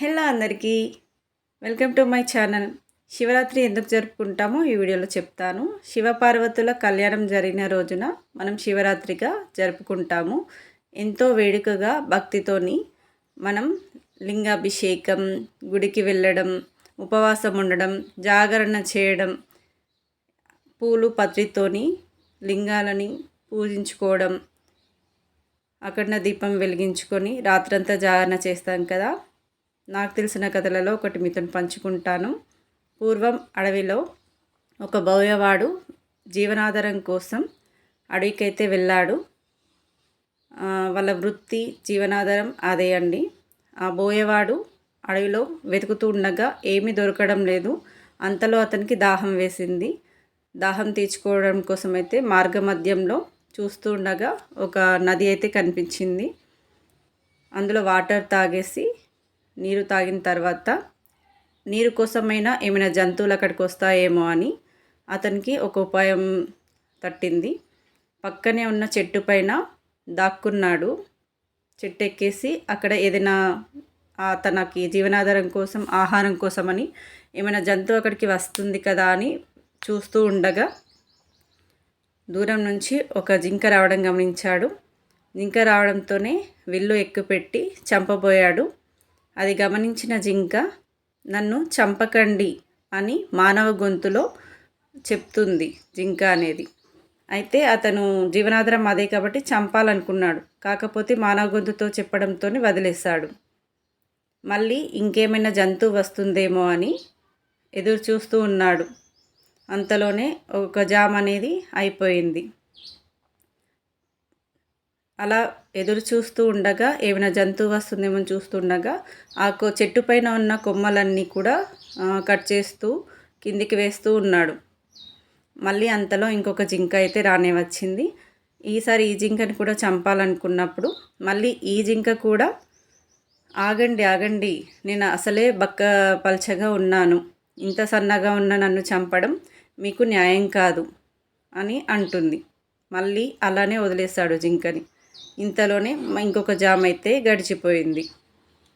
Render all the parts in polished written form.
Hello అందరికీ welcome to my channel. Shivaratri ఎందుకు జరుపుకుంటామో ఈ వీడియోలో చెప్తాను. శివపార్వతుల కళ్యాణం జరిగిన రోజున మనం శివరాత్రిగా జరుపుకుంటాము. ఎంతో వేడుకగా భక్తితోని మనం లింగాభిషేకం, గుడికి వెళ్ళడం, ఉపవాసం ఉండడం, జాగరణ చేయడం, పూలు పత్రితోని లింగాలని పూజించుకోవడం, అఖండ దీపం వెలిగించుకొని రాత్రంతా జాగరణ చేస్తాం కదా. నాకు తెలిసిన కథలలో ఒకటి మీతో పంచుకుంటాను. పూర్వం అడవిలో ఒక బోయవాడు జీవనాధారం కోసం అడవికైతే వెళ్ళాడు. వాళ్ళ వృత్తి జీవనాధారం అదే అండి. ఆ బోయవాడు అడవిలో వెతుకుతూ ఉండగా ఏమీ దొరకడం లేదు. అంతలో అతనికి దాహం వేసింది. దాహం తీర్చుకోవడం కోసం అయితే మార్గ మధ్యంలో చూస్తూ ఉండగా ఒక నది అయితే కనిపించింది. అందులో వాటర్ తాగేసి నీరు తాగిన తర్వాత నీరు కోసమైనా ఏమైనా జంతువులు అక్కడికి వస్తాయేమో అని అతనికి ఒక ఉపాయం తట్టింది. పక్కనే ఉన్న చెట్టు పైన దాక్కున్నాడు. చెట్టు ఎక్కేసి అక్కడ ఏదైనా తనకి జీవనాధారం కోసం ఆహారం కోసమని ఏమైనా జంతువు అక్కడికి వస్తుంది కదా అని చూస్తూ ఉండగా దూరం నుంచి ఒక జింక రావడం గమనించాడు. జింక రావడంతోనే విల్లు ఎక్కుపెట్టి చంపబోయాడు. అది గమనించిన జింక నన్ను చంపకండి అని మానవ గొంతులో చెప్తుంది జింక అనేది. అయితే అతను జీవనాధారం అదే కాబట్టి చంపాలనుకున్నాడు. కాకపోతే మానవ గొంతుతో చెప్పడంతో వదిలేశాడు. మళ్ళీ ఇంకేమైనా జంతువు వస్తుందేమో అని ఎదురు చూస్తూ ఉన్నాడు. అంతలోనే ఒక జామ్ అనేది అయిపోయింది. అలా ఎదురు చూస్తూ ఉండగా ఏమైనా జంతువు వస్తుందేమో చూస్తుండగా ఆ చెట్టు పైన ఉన్న కొమ్మలన్నీ కూడా కట్ చేస్తూ కిందికి వేస్తూ ఉన్నాడు. మళ్ళీ అంతలో ఇంకొక జింక అయితే రానే వచ్చింది. ఈసారి ఈ జింకని కూడా చంపాలనుకున్నప్పుడు మళ్ళీ ఈ జింక కూడా ఆగండి ఆగండి, నేను అసలే బక్క పల్చగా ఉన్నాను, ఇంత సన్నగా ఉన్న నన్ను చంపడం మీకు న్యాయం కాదు అని అంటుంది. మళ్ళీ అలానే వదిలేశాడు జింకని. ఇంతలోనే ఇంకొక జామ్ అయితే గడిచిపోయింది.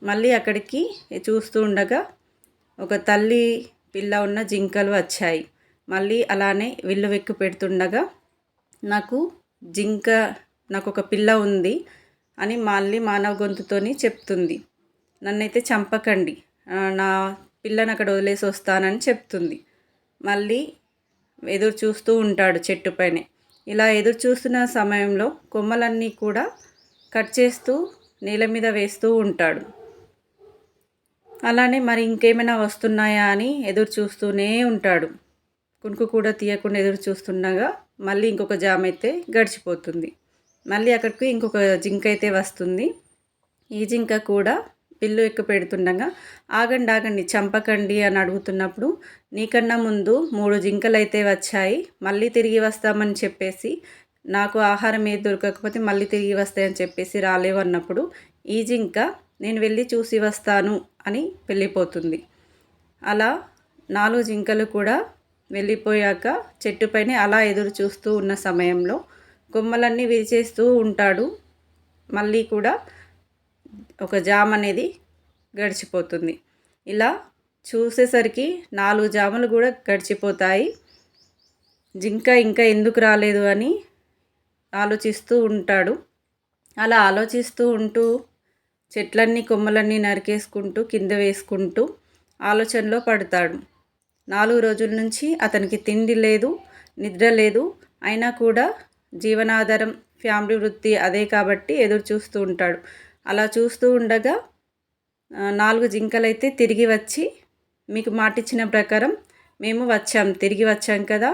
మళ్ళీ అక్కడికి చూస్తూ ఉండగా ఒక తల్లి పిల్ల ఉన్న జింకలు వచ్చాయి. మళ్ళీ అలానే విల్లు వెక్కి పెడుతుండగా నాకు ఒక పిల్ల ఉంది అని మళ్ళీ మానవ గొంతుతోని చెప్తుంది. నన్నైతే చంపకండి, నా పిల్లని అక్కడ వదిలేసి వస్తానని చెప్తుంది. మళ్ళీ ఎదురు చూస్తూ ఉంటాడు చెట్టుపైనే. ఇలా ఎదురు చూస్తున్న సమయంలో కొమ్మలన్నీ కూడా కట్ చేస్తూ నేల మీద వేస్తూ ఉంటాడు. అలానే మరి ఇంకేమైనా వస్తున్నాయా అని ఎదురు చూస్తూనే ఉంటాడు. కునుకు కూడా తీయకుండా ఎదురు చూస్తుండగా మళ్ళీ ఇంకొక జామ్ అయితే గడిచిపోతుంది. మళ్ళీ అక్కడికి ఇంకొక జింక అయితే వస్తుంది. ఈ జింక కూడా పిల్లు ఎక్కు పెడుతుండగా ఆగండి ఆగండి, చంపకండి అని అడుగుతున్నప్పుడు నీకన్నా ముందు 3 జింకలు అయితే వచ్చాయి, మళ్ళీ తిరిగి వస్తామని చెప్పేసి నాకు ఆహారం ఏది దొరకకపోతే మళ్ళీ తిరిగి వస్తాయని చెప్పేసి రాలేవు అన్నప్పుడు ఈ జింక నేను వెళ్ళి చూసి వస్తాను అని వెళ్ళిపోతుంది. అలా 4 జింకలు కూడా వెళ్ళిపోయాక చెట్టుపైన అలా ఎదురు చూస్తూ ఉన్న సమయంలో కొమ్మలన్నీ విరిచేస్తూ ఉంటాడు. మళ్ళీ కూడా ఒక జామ్ అనేది గడిచిపోతుంది. ఇలా చూసేసరికి 4 జాములు కూడా గడిచిపోతాయి. జింక ఇంకా ఎందుకు రాలేదు అని ఆలోచిస్తూ ఉంటాడు. అలా ఆలోచిస్తూ ఉంటూ చెట్లన్నీ కొమ్మలన్నీ నరికేసుకుంటూ కింద వేసుకుంటూ ఆలోచనలో పడతాడు. 4 రోజుల నుంచి అతనికి తిండి లేదు, నిద్ర లేదు. అయినా కూడా జీవనాధారం ఫ్యామిలీ వృత్తి అదే కాబట్టి ఎదురు చూస్తూ ఉంటాడు. అలా చూస్తూ ఉండగా 4 జింకలైతే తిరిగి వచ్చి మీకు మాటిచ్చిన ప్రకారం మేము తిరిగి వచ్చాం కదా,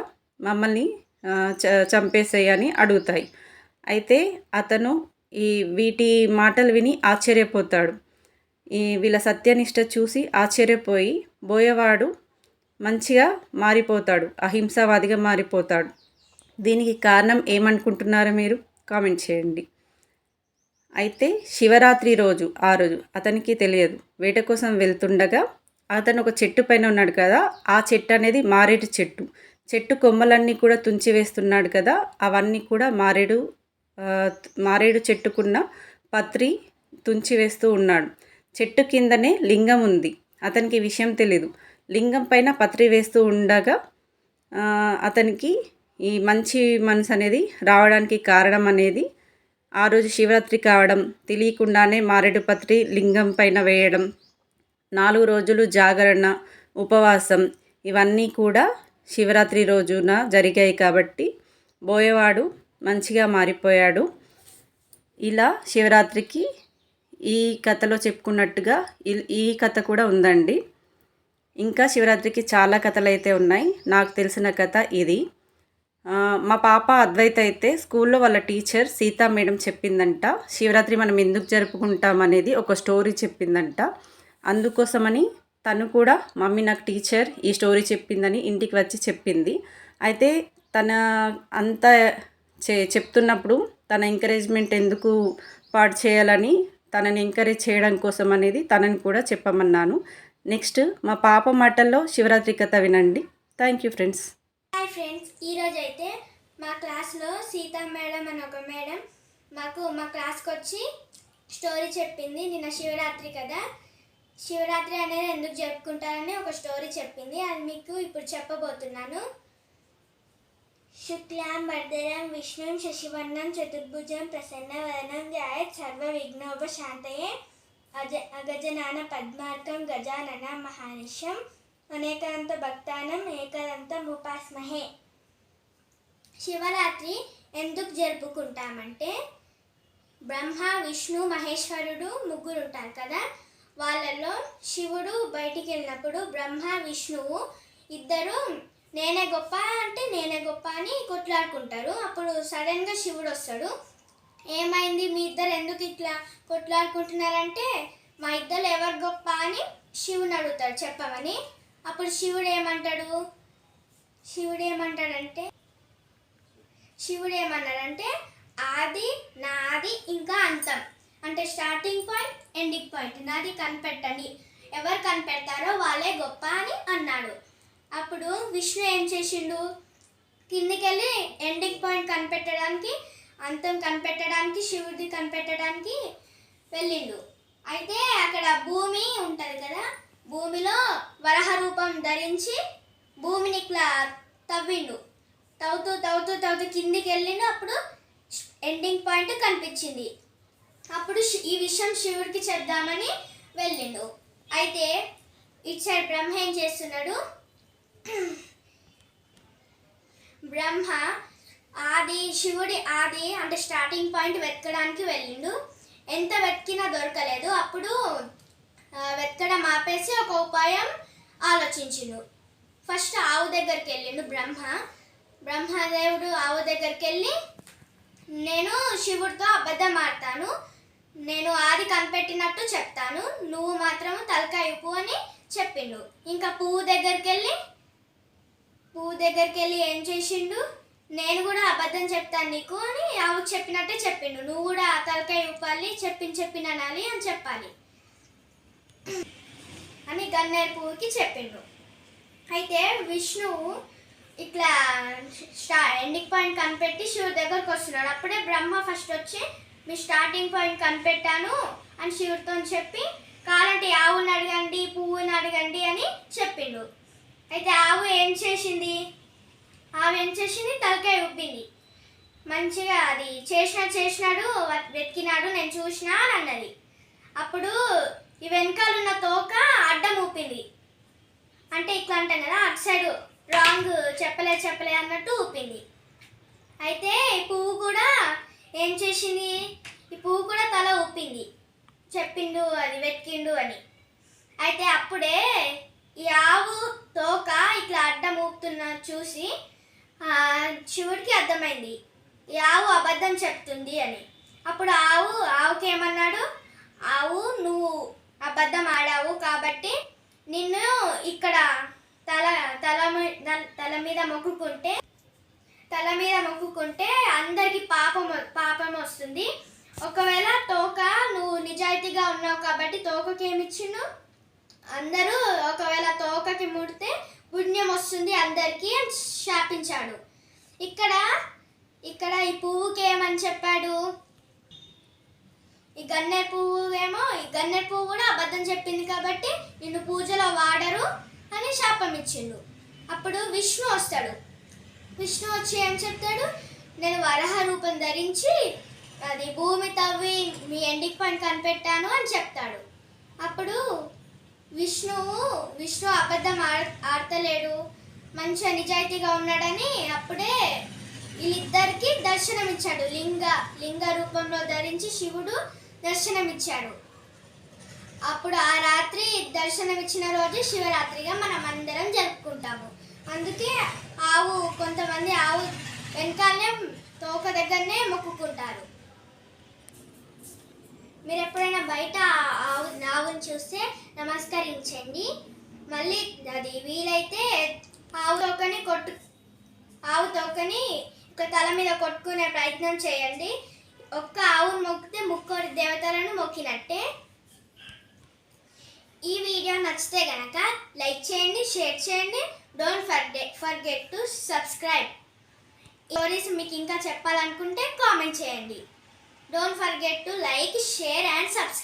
మమ్మల్ని చంపేసేయని అడుగుతాయి. అయితే అతను వీటి మాటలు విని ఆశ్చర్యపోతాడు. వీళ్ళ సత్యనిష్ట చూసి ఆశ్చర్యపోయి బోయవాడు మంచిగా మారిపోతాడు, అహింసావాదిగా మారిపోతాడు. దీనికి కారణం ఏమనుకుంటున్నారో మీరు కామెంట్ చేయండి. అయితే శివరాత్రి రోజు ఆ రోజు అతనికి తెలియదు. వేట కోసం వెళ్తుండగా అతను ఒక చెట్టు పైన ఉన్నాడు కదా, ఆ చెట్టు అనేది మారేడు చెట్టు. చెట్టు కొమ్మలన్నీ కూడా తుంచి వేస్తున్నాడు కదా, అవన్నీ కూడా మారేడు చెట్టుకున్న పత్రి తుంచి వేస్తూ ఉన్నాడు. చెట్టు కిందనే లింగం ఉంది. అతనికి విషయం తెలీదు. లింగం పైన పత్రి వేస్తూ ఉండగా అతనికి ఈ మంచి మనసు అనేది రావడానికి కారణం అనేది ఆ రోజు శివరాత్రి కావడం, తెలియకుండానే మారేడు పత్రి లింగం పైన వేయడం, 4 రోజులు జాగరణ, ఉపవాసం ఇవన్నీ కూడా శివరాత్రి రోజున జరిగాయి కాబట్టి బోయవాడు మంచిగా మారిపోయాడు. ఇలా శివరాత్రికి ఈ కథలో చెప్పుకున్నట్టుగా ఈ కథ కూడా ఉందండి. ఇంకా శివరాత్రికి చాలా కథలు అయితే ఉన్నాయి. నాకు తెలిసిన కథ ఇది. మా పాప అద్వైత అయితే స్కూల్లో వాళ్ళ టీచర్ సీతా మేడం చెప్పిందంట, శివరాత్రి మనం ఎందుకు జరుపుకుంటాం అనేది ఒక స్టోరీ చెప్పిందంట. అందుకోసమని తను కూడా మమ్మీ నాకు టీచర్ ఈ స్టోరీ చెప్పిందని ఇంటికి వచ్చి చెప్పింది. అయితే తన అంత చెప్తున్నప్పుడు తన ఎంకరేజ్మెంట్ ఎందుకు పాడు చేయాలని తనని ఎంకరేజ్ చేయడం కోసం అనేది తనని కూడా చెప్పమన్నాను. నెక్స్ట్ మా పాప మాటల్లో శివరాత్రి కథ వినండి. Thank you friends. Hi friends, ఈరోజు అయితే మా క్లాస్లో సీతా మేడం అని ఒక మేడం మా క్లాస్కి వచ్చి స్టోరీ చెప్పింది. నిన్న శివరాత్రి కదా, శివరాత్రి అనేది ఎందుకు జరుపుకుంటారని ఒక స్టోరీ చెప్పింది. అది మీకు ఇప్పుడు చెప్పబోతున్నాను. శుక్లాం వరదరం విష్ణుం శశివర్ణం చతుర్భుజం ప్రసన్నవదనం ధ్యాయేత్ సర్వ విఘ్నోపశాంతయే అగజనాన పద్మార్కం గజానన మహానిశం అనేకాంత భక్తానం ఏకదంతం ఉపాస్మహే. శివరాత్రి ఎందుకు జరుపుకుంటామంటే బ్రహ్మ విష్ణు మహేశ్వరుడు ముగ్గురు ఉంటారు కదా, వాళ్ళల్లో శివుడు బయటికి వెళ్ళినప్పుడు బ్రహ్మ విష్ణువు ఇద్దరు నేనే గొప్ప అంటే నేనే గొప్ప అని కొట్లాడుకుంటారు. అప్పుడు సడన్గా శివుడు వస్తాడు. ఏమైంది మీ ఇద్దరు ఎందుకు ఇట్లా కొట్లాడుకుంటున్నారంటే మా ఇద్దరు ఎవరు గొప్ప అని శివుని అడుగుతాడు చెప్పమని. అప్పుడు శివుడు ఏమన్నాడంటే ఆది నాది ఇంకా అంతం అంటే స్టార్టింగ్ పాయింట్ ఎండింగ్ పాయింట్ నాది కనిపెట్టండి, ఎవరు కనిపెడతారో వాళ్ళే గొప్ప అని అన్నాడు. అప్పుడు విష్ణు ఏం చేసిండు, కిందికి వెళ్ళి ఎండింగ్ పాయింట్ కనిపెట్టడానికి అంతం కనిపెట్టడానికి శివుడిది కనిపెట్టడానికి వెళ్ళిండు. అయితే అక్కడ భూమి ఉంటుంది కదా, భూమిలో వరహ రూపం ధరించి భూమిని ఇట్లా తవ్విండు. తవ్వుతూ కిందికి వెళ్ళిండు. అప్పుడు ఎండింగ్ పాయింట్ కనిపించింది. అప్పుడు ఈ విషయం శివుడికి చెప్దామని వెళ్ళిండు. అయితే ఇటు సైడ్ బ్రహ్మ ఏం చేస్తున్నాడు, బ్రహ్మ శివుడి ఆది అంటే స్టార్టింగ్ పాయింట్ వెతకడానికి వెళ్ళిండు. ఎంత వెతికినా దొరకలేదు. అప్పుడు వెతకడం ఆపేసి ఒక ఉపాయం ఆలోచించిండు. ఫస్ట్ ఆవు దగ్గరికి వెళ్ళిండు బ్రహ్మదేవుడు ఆవు దగ్గరికి వెళ్ళి నేను శివుడితో అబద్ధం ఆడతాను, నేను ఆది కనిపెట్టినట్టు చెప్తాను, నువ్వు మాత్రం తలకాయ ఉప్పు అని చెప్పిండు. ఇంకా పువ్వు దగ్గరికి వెళ్ళి ఏం చేసిండు, నేను కూడా అబద్ధం చెప్తాను నీకు అని ఆవుకు చెప్పినట్టే చెప్పిండు. నువ్వు కూడా ఆ తలకాయ ఉప్పాలి, చెప్పిననాలి అని చెప్పాలి అని గన్నేరు పువ్వుకి చెప్పిండు. అయితే విష్ణువు ఇట్లా ఎండింగ్ పాయింట్ కనిపెట్టి శివుడి దగ్గరకు వస్తున్నాడు. అప్పుడే బ్రహ్మ ఫస్ట్ వచ్చి మీ స్టార్టింగ్ పాయింట్ కనిపెట్టాను అని శివుడితో చెప్పి కాలంటే ఆవుని అడగండి పువ్వుని అడగండి అని చెప్పిండు. అయితే ఆవు ఏం చేసింది తలకాయ ఉప్పింది. మంచిగా అది చేసినాడు వెతికినాడు నేను చూసినా అని అన్నది. అప్పుడు ఈ వెనకాలన్న తోక అడ్డం ఊపింది. అంటే ఇట్లా అంటాం కదా, అటు సైడ్ రాంగ్ చెప్పలే అన్నట్టు ఊపింది. అయితే ఈ పువ్వు కూడా ఏం చేసింది, ఈ పువ్వు కూడా తల ఊపింది, చెప్పిండు అది వెతికిండు అని. అయితే అప్పుడే ఈ ఆవు తోక ఇట్లా అడ్డం ఊపుతున్న చూసి శివుడికి అర్థమైంది ఈ ఆవు అబద్ధం చెప్తుంది అని. అప్పుడు ఆవుకి ఏమన్నాడు, ఆవు నువ్వు అబద్ధం ఆడావు కాబట్టి నిన్ను ఇక్కడ తల మీద మొక్కుకుంటే అందరికి పాపం వస్తుంది. ఒకవేళ తోక నువ్వు నిజాయితీగా ఉన్నావు కాబట్టి తోకకి ఏమిచ్చిండు, అందరూ ఒకవేళ తోకకి ముడితే పుణ్యం వస్తుంది అందరికీ అని శాపించాడు. ఇక్కడ ఈ పువ్వుకి ఏమని చెప్పాడు, ఈ గన్నేరు పువ్వు ఏమో ఈ గన్నేరు పువ్వు కూడా అబద్ధం చెప్పింది కాబట్టి నిన్ను పూజలో వాడరు అని శాపం ఇచ్చిండు. అప్పుడు విష్ణు వస్తాడు. విష్ణు వచ్చి ఏం చెప్తాడు, నేను వరాహ రూపం ధరించి అది భూమి తవ్వి మీ ఎండింగ్ పాయింట్ కనిపెట్టాను అని చెప్తాడు. అప్పుడు విష్ణు అబద్ధం ఆడతలేడు, మంచిగా నిజాయితీగా ఉన్నాడని అప్పుడే వీళ్ళిద్దరికి దర్శనమిచ్చాడు. లింగ రూపంలో ధరించి శివుడు దర్శనమిచ్చాడు. అప్పుడు ఆ రాత్రి దర్శనమిచ్చిన రోజు శివరాత్రిగా మనం అందరం జరుపుకుంటాము. అందుకే కొంతమంది ఆవు వెనకాలనే తోక దగ్గరనే మొక్కుకుంటారు. మీరు ఎప్పుడైనా బయట ఆవుని చూస్తే నమస్కరించండి. మళ్ళీ అది వీలైతే ఆవు తోకని ఒక తల మీద కొట్టుకునే ప్రయత్నం చేయండి. ఒక్క ఆవును మొక్కితే ముక్కోటి దేవతలను మొక్కినట్టే. ఈ వీడియో నచ్చితే గనక లైక్ చేయండి, షేర్ చేయండి. Don't forget to subscribe. Stories మీకు ఇంకా చెప్పాలనుకుంటే కామెంట్ చేయండి. Don't forget to like, share and subscribe.